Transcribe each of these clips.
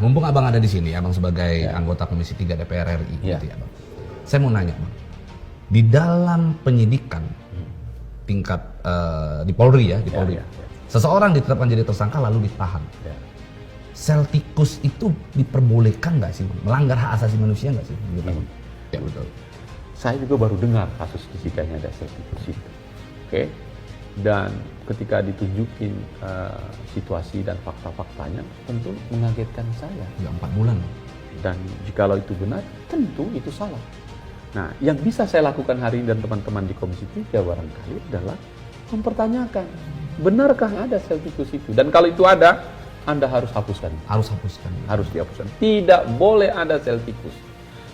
Mumpung abang ada di sini, abang sebagai anggota Komisi 3 DPR RI, gitu ya, bang. Saya mau nanya, bang, di dalam penyidikan tingkat di Polri ya, seseorang ditetapkan jadi tersangka lalu ditahan. Sel tikus itu diperbolehkan nggak sih, bang? Melanggar hak asasi manusia nggak sih? Gitu, bang? Ya betul. Saya juga baru dengar kasus fisikanya ada sel tikus itu. Oke. Dan ketika ditunjukin situasi dan fakta-faktanya, tentu mengagetkan saya. Ya, 4 bulan. Dan jikalau itu benar, tentu itu salah. Nah, yang bisa saya lakukan hari ini dan teman-teman di Komisi 3 barangkali adalah mempertanyakan, benarkah ada sel tikus itu? Dan kalau itu ada, Anda harus hapuskan. Harus hapuskan. Harus dihapuskan. Tidak boleh ada sel tikus.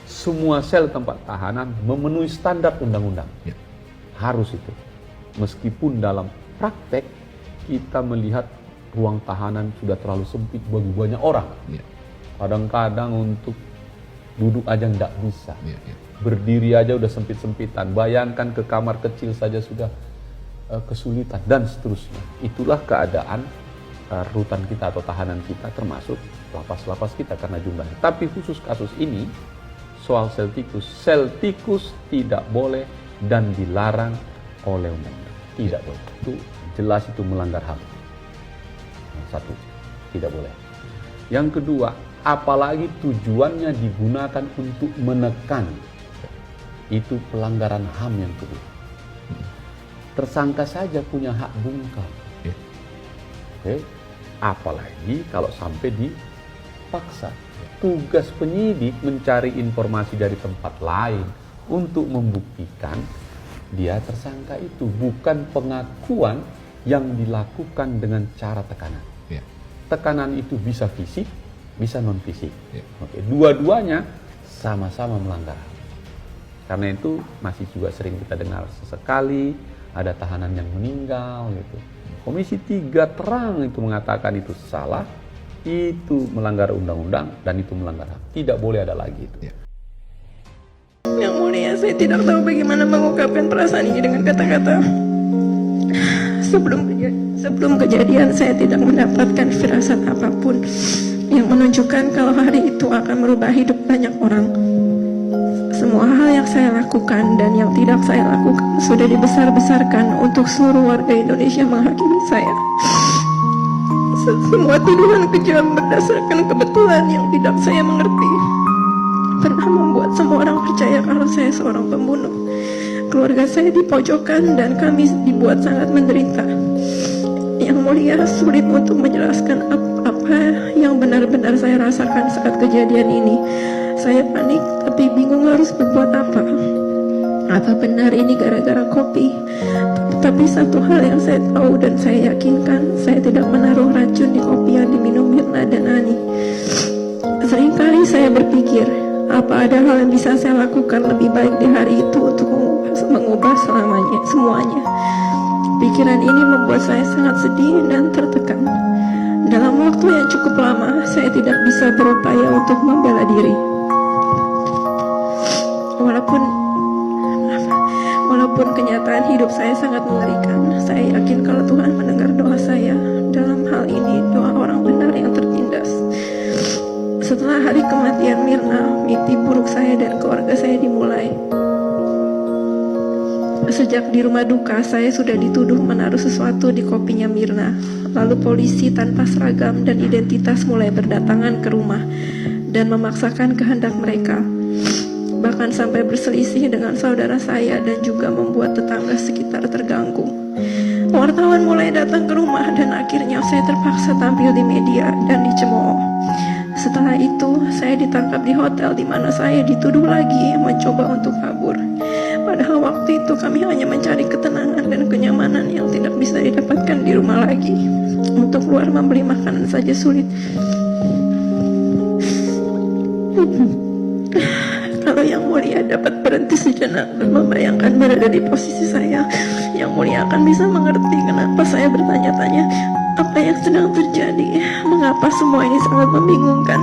Semua sel tempat tahanan memenuhi standar undang-undang. Ya. Harus itu. Meskipun dalam praktek kita melihat ruang tahanan sudah terlalu sempit bagi banyak orang. Ya. Kadang-kadang untuk duduk aja nggak bisa. Ya, ya. Berdiri aja udah sempit-sempitan. Bayangkan ke kamar kecil saja sudah kesulitan dan seterusnya. Itulah keadaan rutan kita atau tahanan kita, termasuk lapas-lapas kita karena jumlahnya. Tapi khusus kasus ini soal sel tikus tidak boleh dan dilarang oleh undang-undang. Tidak boleh. Itu jelas itu melanggar HAM. Satu, tidak boleh. Yang kedua, apalagi tujuannya digunakan untuk menekan, itu pelanggaran HAM yang kedua. Tersangka saja punya hak bungkam. Oke. Apalagi kalau sampai dipaksa. Tugas penyidik mencari informasi dari tempat lain untuk membuktikan dia tersangka itu, bukan pengakuan yang dilakukan dengan cara tekanan. Ya. Tekanan itu bisa fisik, bisa non fisik. Ya. Oke, dua-duanya sama-sama melanggar. Karena itu masih juga sering kita dengar sesekali ada tahanan yang meninggal gitu. Komisi 3 terang itu mengatakan itu salah, itu melanggar undang-undang dan itu melanggar HAM. Tidak boleh ada lagi itu. Ya. Yang mulia, saya tidak tahu bagaimana mengungkapkan perasaan ini dengan kata-kata. Sebelum kejadian saya tidak mendapatkan firasat apapun yang menunjukkan kalau hari itu akan merubah hidup banyak orang. Semua hal yang saya lakukan dan yang tidak saya lakukan sudah dibesar-besarkan untuk seluruh warga Indonesia menghakimi saya. Semua tuduhan kejam berdasarkan kebetulan yang tidak saya mengerti pernah membuat semua orang percaya kalau saya seorang pembunuh. Keluarga saya dipojokkan dan kami dibuat sangat menderita. Yang mulia, sulit untuk menjelaskan apa yang benar-benar saya rasakan saat kejadian ini. Saya panik tapi bingung harus berbuat apa. Apa benar ini gara-gara kopi? Tapi satu hal yang saya tahu dan saya yakinkan, saya tidak menaruh racun di kopi yang diminum Mirna dan Ani. Seringkali saya berpikir, apa ada hal yang bisa saya lakukan lebih baik di hari itu untuk mengubah semuanya. Pikiran ini membuat saya sangat sedih dan tertekan. Dalam waktu yang cukup lama, saya tidak bisa berupaya untuk membela diri. Walaupun kenyataan hidup saya sangat mengerikan, saya yakin kalau Tuhan mendengar doa saya. Dalam hal ini, doa orang benar yang tertindas. Setelah hari kematian Mirna, mimpi buruk saya dan keluarga saya dimulai. Sejak di rumah duka, saya sudah dituduh menaruh sesuatu di kopinya Mirna. Lalu polisi tanpa seragam dan identitas mulai berdatangan ke rumah dan memaksakan kehendak mereka. Bahkan sampai berselisih dengan saudara saya dan juga membuat tetangga sekitar terganggu. Wartawan mulai datang ke rumah dan akhirnya saya terpaksa tampil di media dan dicemooh. Setelah itu, saya ditangkap di hotel di mana saya dituduh lagi mencoba untuk kabur. Padahal waktu itu kami hanya mencari ketenangan dan kenyamanan yang tidak bisa didapatkan di rumah lagi. Untuk keluar membeli makanan saja sulit. Kalau Yang Mulia dapat berhenti sejenak dan membayangkan berada di posisi saya, Yang Mulia akan bisa mengerti kenapa saya bertanya-tanya apa yang sedang terjadi. Mengapa semua ini sangat membingungkan?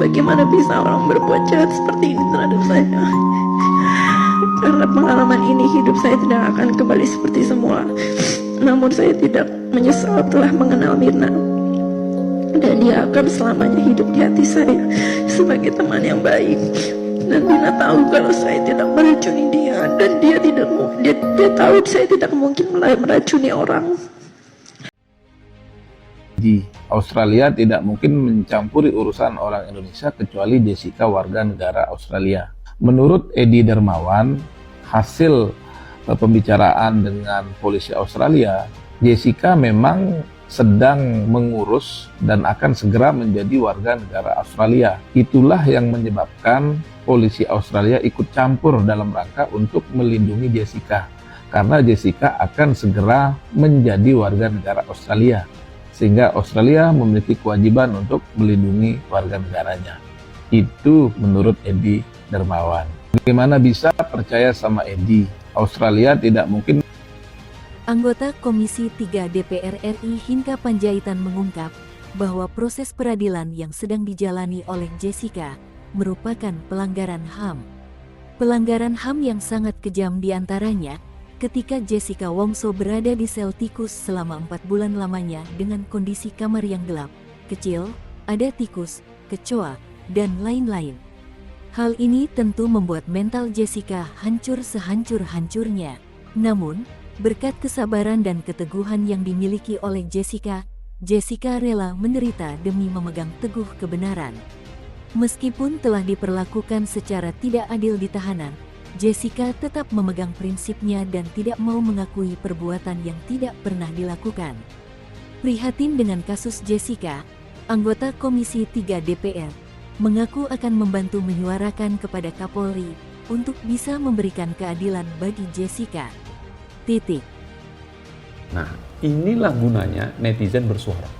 Bagaimana bisa orang berbuat jahat seperti ini terhadap saya? Karena pengalaman ini, hidup saya tidak akan kembali seperti semula. Namun saya tidak menyesal telah mengenal Mirna. Dan dia akan selamanya hidup di hati saya sebagai teman yang baik. Dan Dina tahu kalau saya tidak meracuni dia, dan dia tahu saya tidak mungkin meracuni orang. Di Australia tidak mungkin mencampuri urusan orang Indonesia kecuali Jessica warga negara Australia. Menurut Edi Dermawan, hasil pembicaraan dengan polisi Australia, Jessica memang sedang mengurus dan akan segera menjadi warga negara Australia. Itulah yang menyebabkan polisi Australia ikut campur dalam rangka untuk melindungi Jessica, karena Jessica akan segera menjadi warga negara Australia, sehingga Australia memiliki kewajiban untuk melindungi warga negaranya. Itu menurut Edi Dermawan. Bagaimana bisa percaya sama Edi? Australia tidak mungkin. Anggota Komisi 3 DPR RI Hinca Panjaitan mengungkap bahwa proses peradilan yang sedang dijalani oleh Jessica merupakan pelanggaran HAM. Pelanggaran HAM yang sangat kejam diantaranya ketika Jessica Wongso berada di sel tikus selama 4 bulan lamanya dengan kondisi kamar yang gelap, kecil, ada tikus, kecoa, dan lain-lain. Hal ini tentu membuat mental Jessica hancur sehancur-hancurnya. Namun, berkat kesabaran dan keteguhan yang dimiliki oleh Jessica, Jessica rela menderita demi memegang teguh kebenaran. Meskipun telah diperlakukan secara tidak adil di tahanan, Jessica tetap memegang prinsipnya dan tidak mau mengakui perbuatan yang tidak pernah dilakukan. Prihatin dengan kasus Jessica, anggota Komisi 3 DPR mengaku akan membantu menyuarakan kepada Kapolri untuk bisa memberikan keadilan bagi Jessica. Titik. Nah, inilah gunanya netizen bersuara.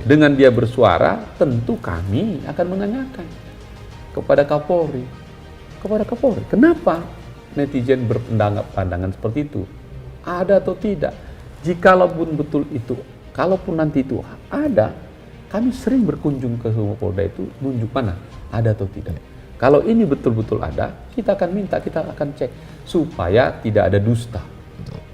Dengan dia bersuara, tentu kami akan menanyakan kepada Kapolri. Kenapa netizen berpandangan seperti itu? Ada atau tidak? Jikalaupun betul itu, kalaupun nanti itu ada, kami sering berkunjung ke semua Polda itu, nunjuk mana, ada atau tidak. Kalau ini betul-betul ada, kita akan minta, kita akan cek supaya tidak ada dusta.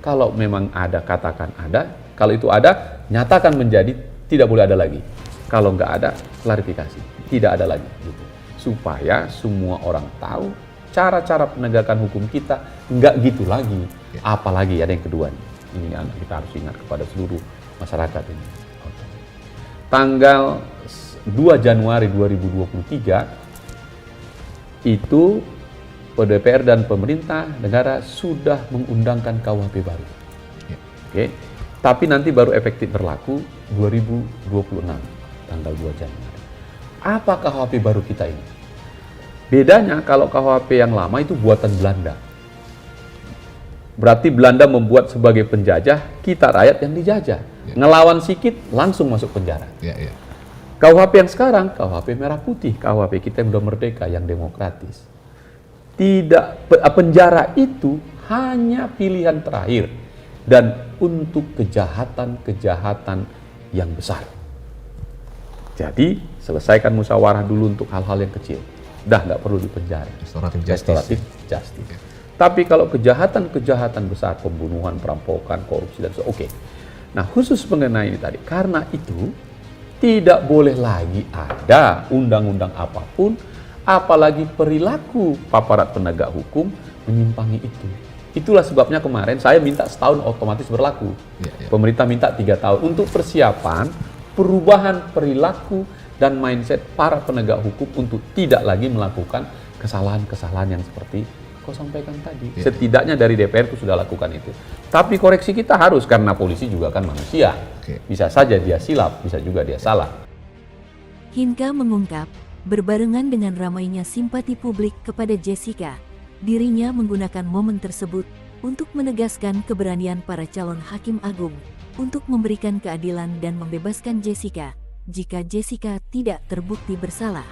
Kalau memang ada, katakan ada. Kalau itu ada, nyatakan menjadi tidak boleh ada lagi. Kalau nggak ada, klarifikasi, tidak ada lagi. Gitu. Supaya semua orang tahu cara-cara penegakan hukum kita nggak gitu lagi. Apalagi ada yang kedua nih. Ini yang kita harus ingat kepada seluruh masyarakat ini. Tanggal 2 Januari 2023 itu DPR dan pemerintah negara sudah mengundangkan KUHP baru. Oke. Tapi nanti baru efektif berlaku 2026, tanggal 2 Januari. Apa KUHP baru kita ini? Bedanya kalau KUHP yang lama itu buatan Belanda. Berarti Belanda membuat sebagai penjajah, kita rakyat yang dijajah. Ngelawan sikit, langsung masuk penjara. KUHP yang sekarang, KUHP merah putih, KUHP kita yang udah merdeka, yang demokratis. Tidak, penjara itu hanya pilihan terakhir dan untuk kejahatan-kejahatan yang besar. Jadi selesaikan musyawarah dulu untuk hal-hal yang kecil. Dah nggak perlu dipenjara. Restoratif justice. Tapi kalau kejahatan-kejahatan besar, pembunuhan, perampokan, korupsi dan oke. Nah khusus mengenai ini tadi, karena itu tidak boleh lagi ada undang-undang apapun, apalagi perilaku aparat penegak hukum menyimpangi itu. Itulah sebabnya kemarin saya minta setahun otomatis berlaku. Pemerintah minta 3 tahun untuk persiapan perubahan perilaku dan mindset para penegak hukum untuk tidak lagi melakukan kesalahan-kesalahan yang seperti kau sampaikan tadi. Setidaknya dari DPR itu sudah lakukan itu. Tapi koreksi kita harus, karena polisi juga kan manusia. Bisa saja dia silap, bisa juga dia salah. Hinca mengungkap, berbarengan dengan ramainya simpati publik kepada Jessica, dirinya menggunakan momen tersebut untuk menegaskan keberanian para calon hakim agung untuk memberikan keadilan dan membebaskan Jessica jika Jessica tidak terbukti bersalah.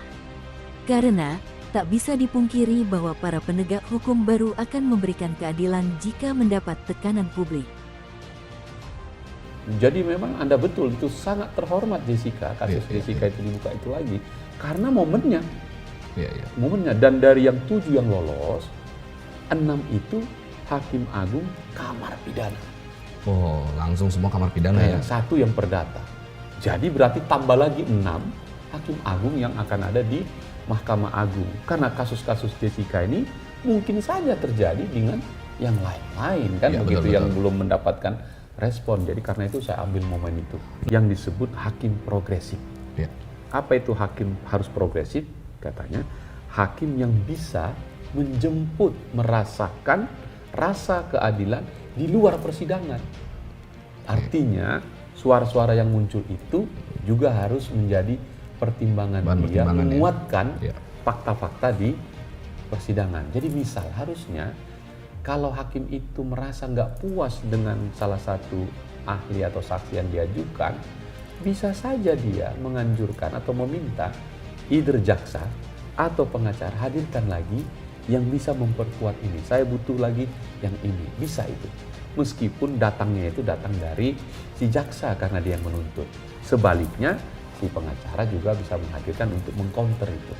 Karena tak bisa dipungkiri bahwa para penegak hukum baru akan memberikan keadilan jika mendapat tekanan publik. Jadi memang Anda betul, itu sangat terhormat Jessica, kasus Jessica itu dibuka itu lagi. Karena momennya, momennya, dan dari yang 7 yang lolos, 6 itu hakim agung kamar pidana. Oh, langsung semua kamar pidana ya? 1 yang perdata. Jadi berarti tambah lagi 6 hakim agung yang akan ada di Mahkamah Agung. Karena kasus-kasus Jessica ini mungkin saja terjadi dengan yang lain-lain kan, Ya, begitu, betul, yang betul. belum mendapatkan respon. Jadi karena itu saya ambil momen itu yang disebut hakim progresif. Ya. Apa itu hakim harus progresif? Katanya hakim yang bisa menjemput, merasakan rasa keadilan di luar persidangan. Artinya suara-suara yang muncul itu juga harus menjadi pertimbangan Bahan dia pertimbangan, ya. menguatkan Ya. fakta-fakta di persidangan. Jadi misal harusnya kalau hakim itu merasa nggak puas dengan salah satu ahli atau saksi yang diajukan, bisa saja dia menganjurkan atau meminta either jaksa atau pengacara hadirkan lagi yang bisa memperkuat ini. Saya butuh lagi yang ini. Bisa itu. Meskipun datangnya itu datang dari si jaksa karena dia yang menuntut. Sebaliknya, si pengacara juga bisa menghadirkan untuk mengcounter itu.